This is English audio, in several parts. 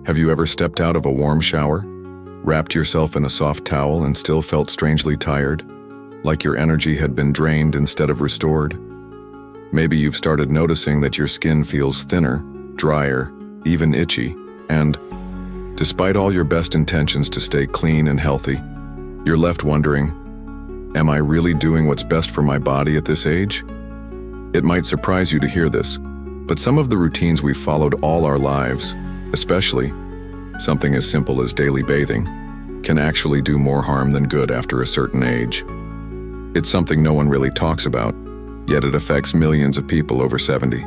Have you ever stepped out of a warm shower, wrapped yourself in a soft towel and still felt strangely tired, like your energy had been drained instead of restored? Maybe you've started noticing that your skin feels thinner, drier, even itchy, and despite all your best intentions to stay clean and healthy, you're left wondering, am I really doing what's best for my body at this age? It might surprise you to hear this, but some of the routines we've followed all our lives, especially something as simple as daily bathing, can actually do more harm than good after a certain age. It's something no one really talks about, yet it affects millions of people over 70.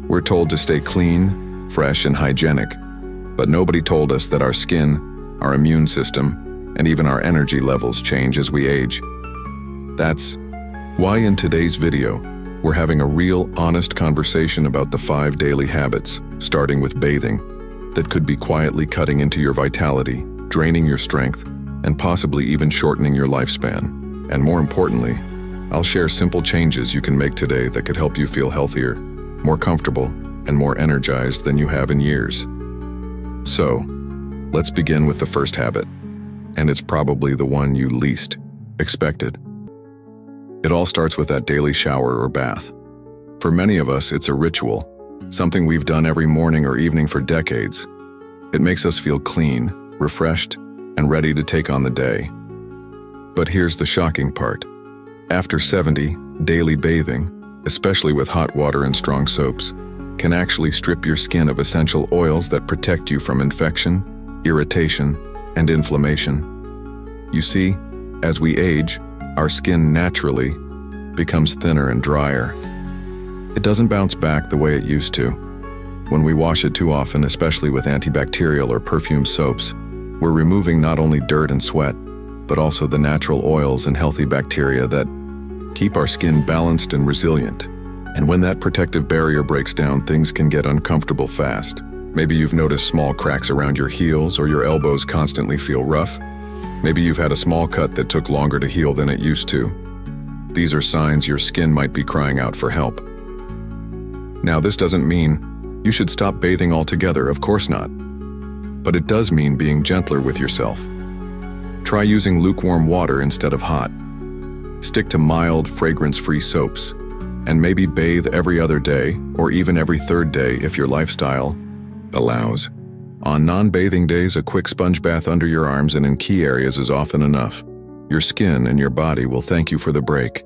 We're told to stay clean, fresh, and hygienic, but nobody told us that our skin, our immune system, and even our energy levels change as we age. That's why in today's video, we're having a real, honest conversation about the 5 daily habits, starting with bathing, that could be quietly cutting into your vitality, draining your strength, and possibly even shortening your lifespan. And more importantly, I'll share simple changes you can make today that could help you feel healthier, more comfortable, and more energized than you have in years. So, let's begin with the first habit, and it's probably the one you least expected. It all starts with that daily shower or bath. For many of us, it's a ritual, something we've done every morning or evening for decades. It makes us feel clean, refreshed, and ready to take on the day. But here's the shocking part. After 70, daily bathing, especially with hot water and strong soaps, can actually strip your skin of essential oils that protect you from infection, irritation, and inflammation. You see, as we age, our skin naturally becomes thinner and drier. It doesn't bounce back the way it used to. When we wash it too often, especially with antibacterial or perfume soaps, we're removing not only dirt and sweat, but also the natural oils and healthy bacteria that keep our skin balanced and resilient. And when that protective barrier breaks down, things can get uncomfortable fast. Maybe you've noticed small cracks around your heels or your elbows constantly feel rough. Maybe you've had a small cut that took longer to heal than it used to. These are signs your skin might be crying out for help. Now, this doesn't mean you should stop bathing altogether, of course not. But it does mean being gentler with yourself. Try using lukewarm water instead of hot. Stick to mild, fragrance-free soaps, and maybe bathe every other day or even every 3rd day if your lifestyle allows. On non-bathing days, a quick sponge bath under your arms and in key areas is often enough. Your skin and your body will thank you for the break.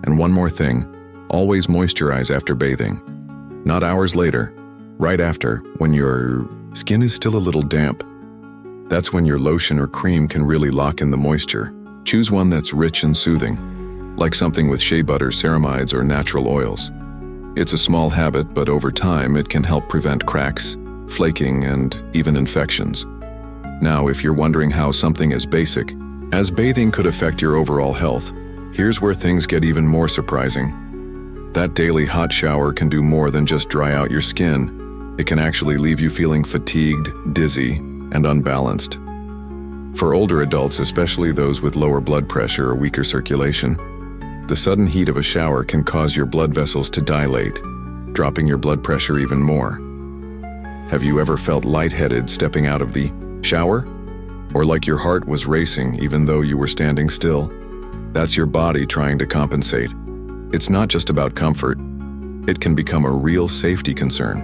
And one more thing, always moisturize after bathing. Not hours later, right after, when your skin is still a little damp. That's when your lotion or cream can really lock in the moisture. Choose one that's rich and soothing, like something with shea butter, ceramides, or natural oils. It's a small habit, but over time it can help prevent cracks, flaking, and even infections. Now, if you're wondering how something as basic as bathing could affect your overall health, here's where things get even more surprising. That daily hot shower can do more than just dry out your skin. It can actually leave you feeling fatigued, dizzy, and unbalanced. For older adults, especially those with lower blood pressure or weaker circulation, the sudden heat of a shower can cause your blood vessels to dilate, dropping your blood pressure even more. Have you ever felt lightheaded stepping out of the shower? Or like your heart was racing even though you were standing still? That's your body trying to compensate. It's not just about comfort. It can become a real safety concern.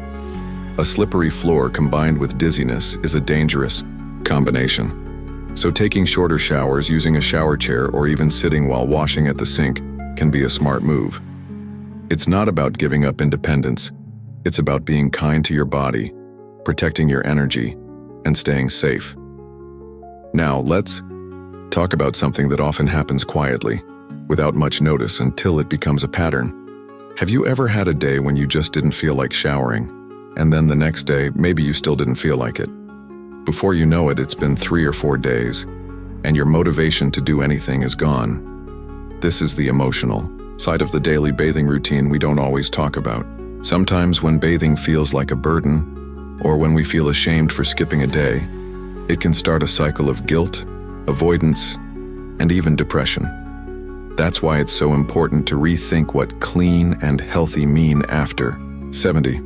A slippery floor combined with dizziness is a dangerous combination. So taking shorter showers, using a shower chair, or even sitting while washing at the sink can be a smart move. It's not about giving up independence. It's about being kind to your body, protecting your energy, and staying safe. Now, let's talk about something that often happens quietly, without much notice until it becomes a pattern. Have you ever had a day when you just didn't feel like showering, and then the next day, maybe you still didn't feel like it? Before you know it, it's been 3 or 4 days, and your motivation to do anything is gone. This is the emotional side of the daily bathing routine we don't always talk about. Sometimes when bathing feels like a burden, or when we feel ashamed for skipping a day, it can start a cycle of guilt, avoidance, and even depression. That's why it's so important to rethink what clean and healthy mean after 70.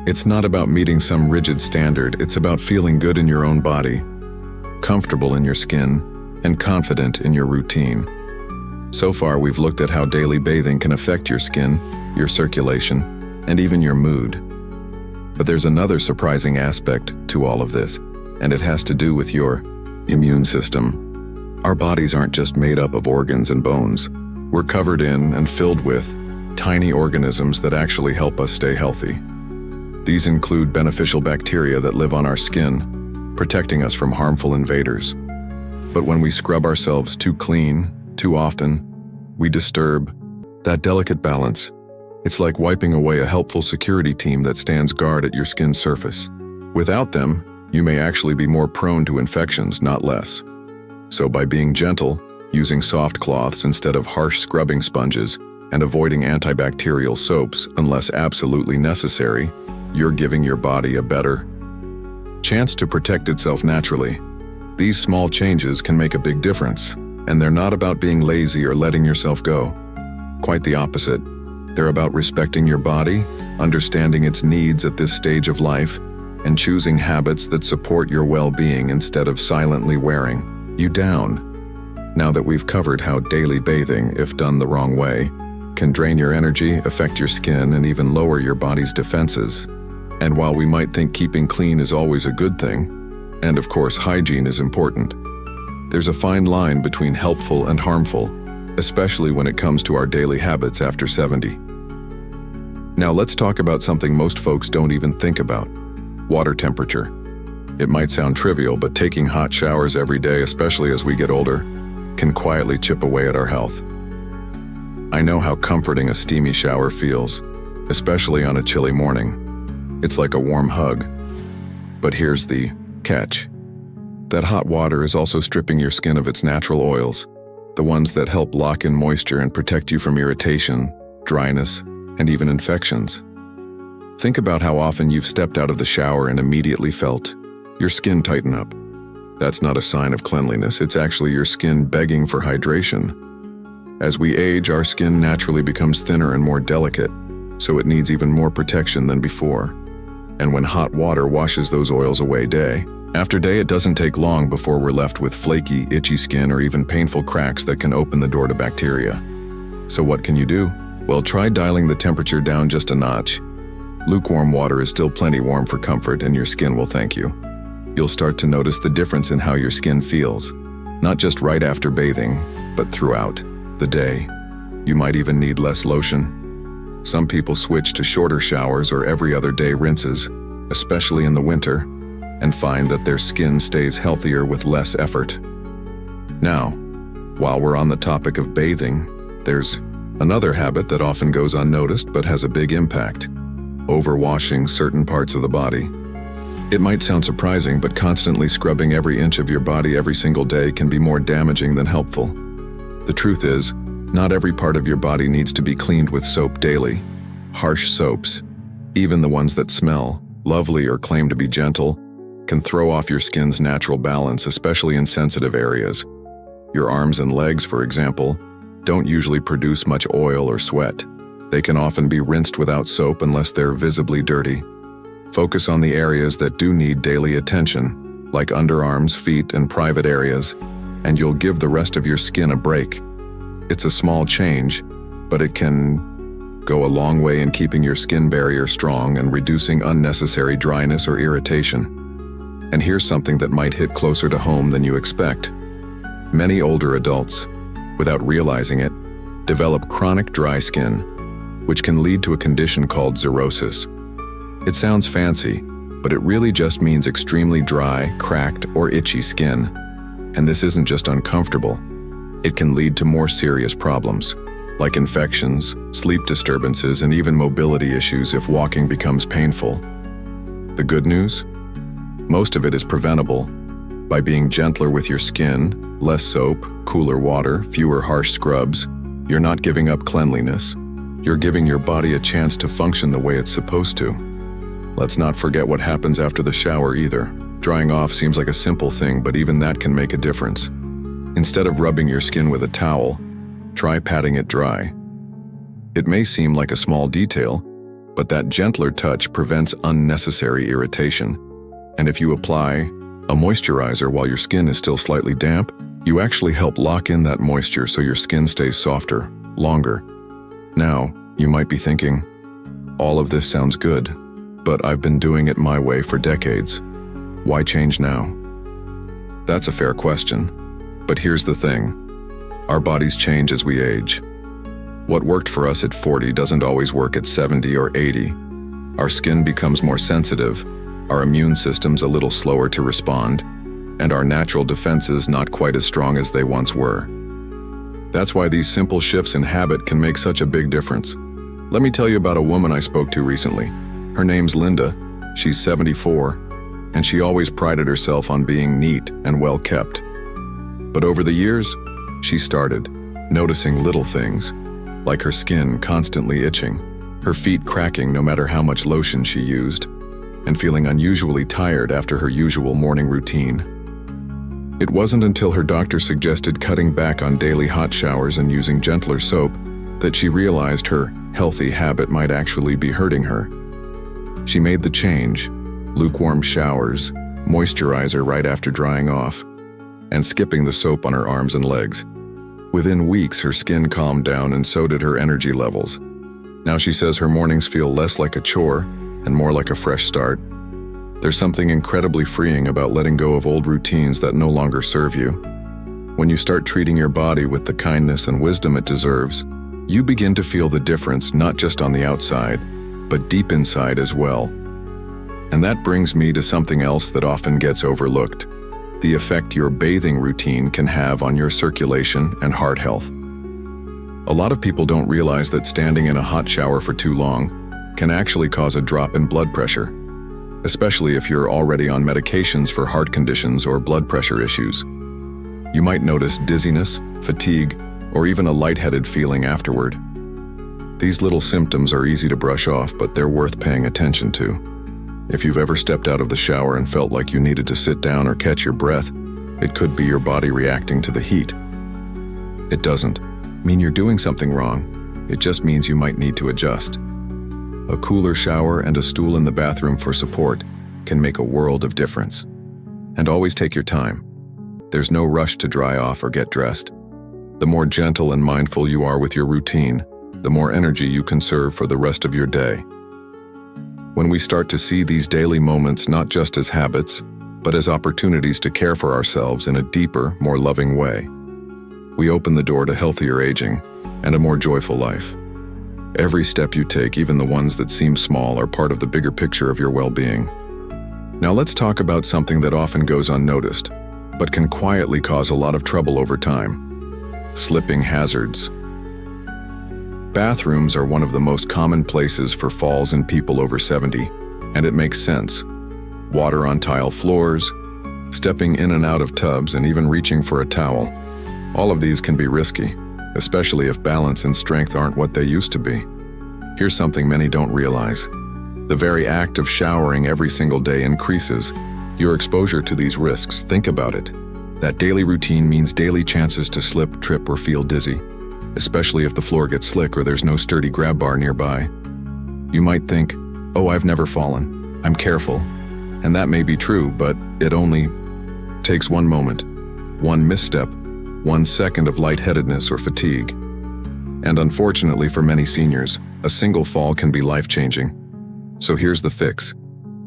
It's not about meeting some rigid standard, it's about feeling good in your own body, comfortable in your skin, and confident in your routine. So far, we've looked at how daily bathing can affect your skin, your circulation, and even your mood. But there's another surprising aspect to all of this, and it has to do with your immune system. Our bodies aren't just made up of organs and bones. We're covered in and filled with tiny organisms that actually help us stay healthy. These include beneficial bacteria that live on our skin, protecting us from harmful invaders. But when we scrub ourselves too clean, too often, we disturb that delicate balance. It's like wiping away a helpful security team that stands guard at your skin's surface. Without them, you may actually be more prone to infections, not less. So by being gentle, using soft cloths instead of harsh scrubbing sponges, and avoiding antibacterial soaps unless absolutely necessary, you're giving your body a better chance to protect itself naturally. These small changes can make a big difference, and they're not about being lazy or letting yourself go. Quite the opposite. They're about respecting your body, understanding its needs at this stage of life, and choosing habits that support your well-being instead of silently wearing you down. Now that we've covered how daily bathing, if done the wrong way, can drain your energy, affect your skin, and even lower your body's defenses. And while we might think keeping clean is always a good thing, and of course hygiene is important, there's a fine line between helpful and harmful, especially when it comes to our daily habits after 70. Now let's talk about something most folks don't even think about: water temperature. It might sound trivial, but taking hot showers every day, especially as we get older, can quietly chip away at our health. I know how comforting a steamy shower feels, especially on a chilly morning. It's like a warm hug. But here's the catch. That hot water is also stripping your skin of its natural oils, the ones that help lock in moisture and protect you from irritation, dryness, and even infections. Think about how often you've stepped out of the shower and immediately felt your skin tighten up. That's not a sign of cleanliness, it's actually your skin begging for hydration. As we age, our skin naturally becomes thinner and more delicate, so it needs even more protection than before. And when hot water washes those oils away day after day, it doesn't take long before we're left with flaky, itchy skin or even painful cracks that can open the door to bacteria. So what can you do? Well, try dialing the temperature down just a notch. Lukewarm water is still plenty warm for comfort, and your skin will thank you. You'll start to notice the difference in how your skin feels, not just right after bathing, but throughout the day. You might even need less lotion. Some people switch to shorter showers or every other day rinses, especially in the winter, and find that their skin stays healthier with less effort. Now, while we're on the topic of bathing, there's another habit that often goes unnoticed but has a big impact: overwashing certain parts of the body. It might sound surprising, but constantly scrubbing every inch of your body every single day can be more damaging than helpful. The truth is, not every part of your body needs to be cleaned with soap daily. Harsh soaps, even the ones that smell lovely or claim to be gentle, can throw off your skin's natural balance, especially in sensitive areas. Your arms and legs, for example, don't usually produce much oil or sweat. They can often be rinsed without soap unless they're visibly dirty. Focus on the areas that do need daily attention, like underarms, feet, and private areas, and you'll give the rest of your skin a break. It's a small change, but it can go a long way in keeping your skin barrier strong and reducing unnecessary dryness or irritation. And here's something that might hit closer to home than you expect. Many older adults, without realizing it, develop chronic dry skin, which can lead to a condition called xerosis. It sounds fancy, but it really just means extremely dry, cracked, or itchy skin. And this isn't just uncomfortable. It can lead to more serious problems, like infections, sleep disturbances, and even mobility issues if walking becomes painful. The good news? Most of it is preventable. By being gentler with your skin, less soap, cooler water, fewer harsh scrubs, you're not giving up cleanliness. You're giving your body a chance to function the way it's supposed to. Let's not forget what happens after the shower either. Drying off seems like a simple thing, but even that can make a difference. Instead of rubbing your skin with a towel, try patting it dry. It may seem like a small detail, But that gentler touch prevents unnecessary irritation. And if you apply a moisturizer while your skin is still slightly damp, you actually help lock in that moisture so your skin stays softer, longer. Now, you might be thinking, all of this sounds good, but I've been doing it my way for decades. Why change now? That's a fair question. But here's the thing. Our bodies change as we age. What worked for us at 40 doesn't always work at 70 or 80. Our skin becomes more sensitive, our immune system's a little slower to respond, and our natural defenses not quite as strong as they once were. That's why these simple shifts in habit can make such a big difference. Let me tell you about a woman I spoke to recently. Her name's Linda. She's 74, and she always prided herself on being neat and well kept. But over the years, she started noticing little things, like her skin constantly itching, her feet cracking no matter how much lotion she used, and feeling unusually tired after her usual morning routine. It wasn't until her doctor suggested cutting back on daily hot showers and using gentler soap that she realized her healthy habit might actually be hurting her. She made the change: lukewarm showers, moisturizer right after drying off, and skipping the soap on her arms and legs. Within weeks, her skin calmed down and so did her energy levels. Now she says her mornings feel less like a chore and more like a fresh start. There's something incredibly freeing about letting go of old routines that no longer serve you. When you start treating your body with the kindness and wisdom it deserves, you begin to feel the difference not just on the outside, but deep inside as well. And that brings me to something else that often gets overlooked: the effect your bathing routine can have on your circulation and heart health. A lot of people don't realize that standing in a hot shower for too long can actually cause a drop in blood pressure, especially if you're already on medications for heart conditions or blood pressure issues. You might notice dizziness, fatigue, or even a lightheaded feeling afterward. These little symptoms are easy to brush off, but they're worth paying attention to. If you've ever stepped out of the shower and felt like you needed to sit down or catch your breath, it could be your body reacting to the heat. It doesn't mean you're doing something wrong. It just means you might need to adjust. A cooler shower and a stool in the bathroom for support can make a world of difference. And always take your time. There's no rush to dry off or get dressed. The more gentle and mindful you are with your routine, the more energy you conserve for the rest of your day. When we start to see these daily moments not just as habits, but as opportunities to care for ourselves in a deeper, more loving way, we open the door to healthier aging and a more joyful life. Every step you take, even the ones that seem small, are part of the bigger picture of your well-being. Now let's talk about something that often goes unnoticed, but can quietly cause a lot of trouble over time: slipping hazards. Bathrooms are one of the most common places for falls in people over 70, and it makes sense. Water on tile floors, stepping in and out of tubs, and even reaching for a towel. All of these can be risky, especially if balance and strength aren't what they used to be. Here's something many don't realize. The very act of showering every single day increases your exposure to these risks. Think about it. That daily routine means daily chances to slip, trip, or feel dizzy, especially if the floor gets slick or there's no sturdy grab bar nearby. You might think, "Oh, I've never fallen. I'm careful." And that may be true, but it only takes one moment, one misstep, 1 second of lightheadedness or fatigue. And unfortunately for many seniors, a single fall can be life-changing. So here's the fix.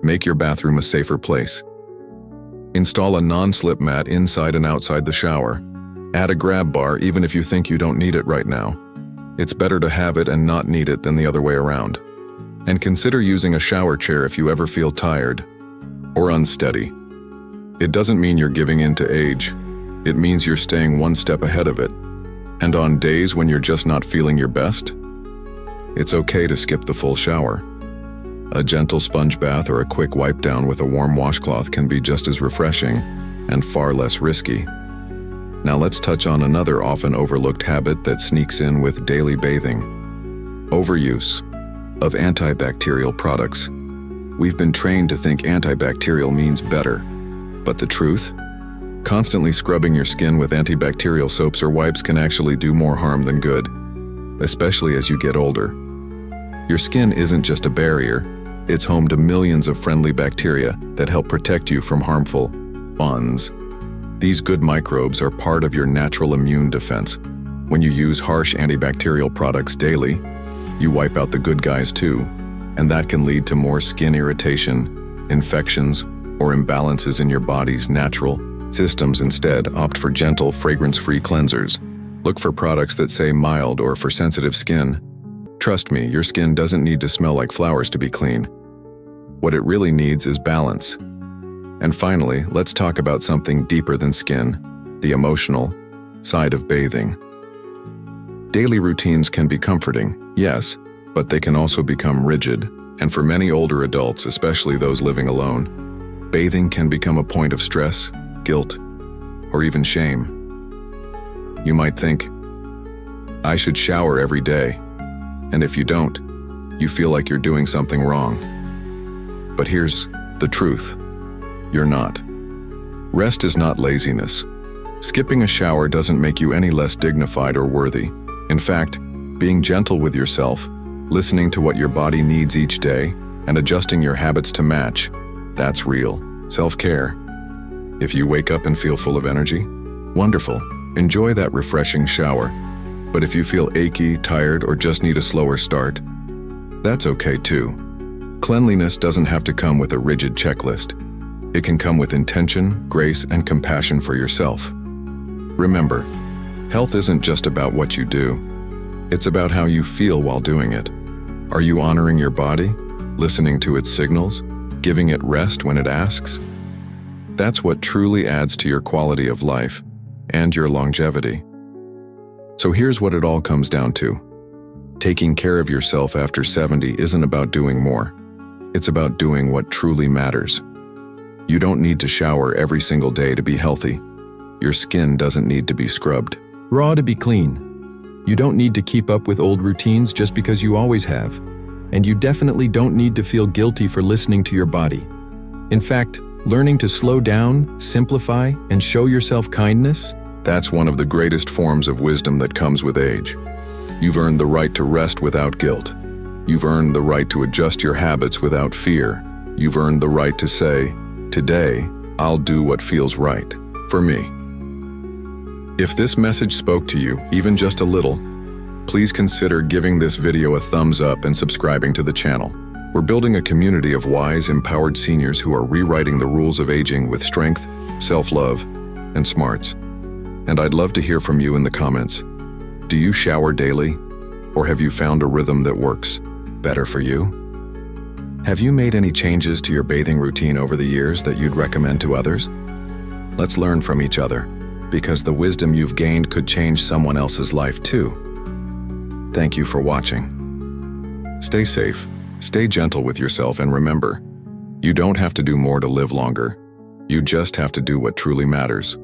Make your bathroom a safer place. Install a non-slip mat inside and outside the shower. Add a grab bar even if you think you don't need it right now. It's better to have it and not need it than the other way around. And consider using a shower chair if you ever feel tired or unsteady. It doesn't mean you're giving in to age. It means you're staying one step ahead of it. And on days when you're just not feeling your best, it's okay to skip the full shower. A gentle sponge bath or a quick wipe down with a warm washcloth can be just as refreshing and far less risky. Now let's touch on another often overlooked habit that sneaks in with daily bathing: overuse of antibacterial products. We've been trained to think antibacterial means better, but the truth? Constantly scrubbing your skin with antibacterial soaps or wipes can actually do more harm than good, especially as you get older. Your skin isn't just a barrier, it's home to millions of friendly bacteria that help protect you from harmful bonds. These good microbes are part of your natural immune defense. When you use harsh antibacterial products daily, you wipe out the good guys too, and that can lead to more skin irritation, infections, or imbalances in your body's natural systems. Instead, opt for gentle, fragrance-free cleansers. Look for products that say mild or for sensitive skin. Trust me, your skin doesn't need to smell like flowers to be clean. What it really needs is balance. And finally, let's talk about something deeper than skin, the emotional side of bathing. Daily routines can be comforting, yes, but they can also become rigid, and for many older adults, especially those living alone, bathing can become a point of stress, guilt, or even shame. You might think, I should shower every day, and if you don't, you feel like you're doing something wrong. But here's the truth. You're not. Rest is not laziness. Skipping a shower doesn't make you any less dignified or worthy. In fact, being gentle with yourself, listening to what your body needs each day, and adjusting your habits to match, that's real self-care. If you wake up and feel full of energy, wonderful. Enjoy that refreshing shower. But if you feel achy, tired, or just need a slower start, that's okay too. Cleanliness doesn't have to come with a rigid checklist. It can come with intention, grace, and compassion for yourself. Remember, health isn't just about what you do. It's about how you feel while doing it. Are you honoring your body, listening to its signals, giving it rest when it asks? That's what truly adds to your quality of life and your longevity. So here's what it all comes down to. Taking care of yourself after 70 isn't about doing more. It's about doing what truly matters. You don't need to shower every single day to be healthy. Your skin doesn't need to be scrubbed raw to be clean. You don't need to keep up with old routines just because you always have. And you definitely don't need to feel guilty for listening to your body. In fact, learning to slow down, simplify, and show yourself kindness, that's one of the greatest forms of wisdom that comes with age. You've earned the right to rest without guilt. You've earned the right to adjust your habits without fear. You've earned the right to say, today, I'll do what feels right for me. If this message spoke to you, even just a little, please consider giving this video a thumbs up and subscribing to the channel. We're building a community of wise, empowered seniors who are rewriting the rules of aging with strength, self-love, and smarts. And I'd love to hear from you in the comments. Do you shower daily? Or have you found a rhythm that works better for you? Have you made any changes to your bathing routine over the years that you'd recommend to others? Let's learn from each other, because the wisdom you've gained could change someone else's life too. Thank you for watching. Stay safe, stay gentle with yourself, and remember, you don't have to do more to live longer. You just have to do what truly matters.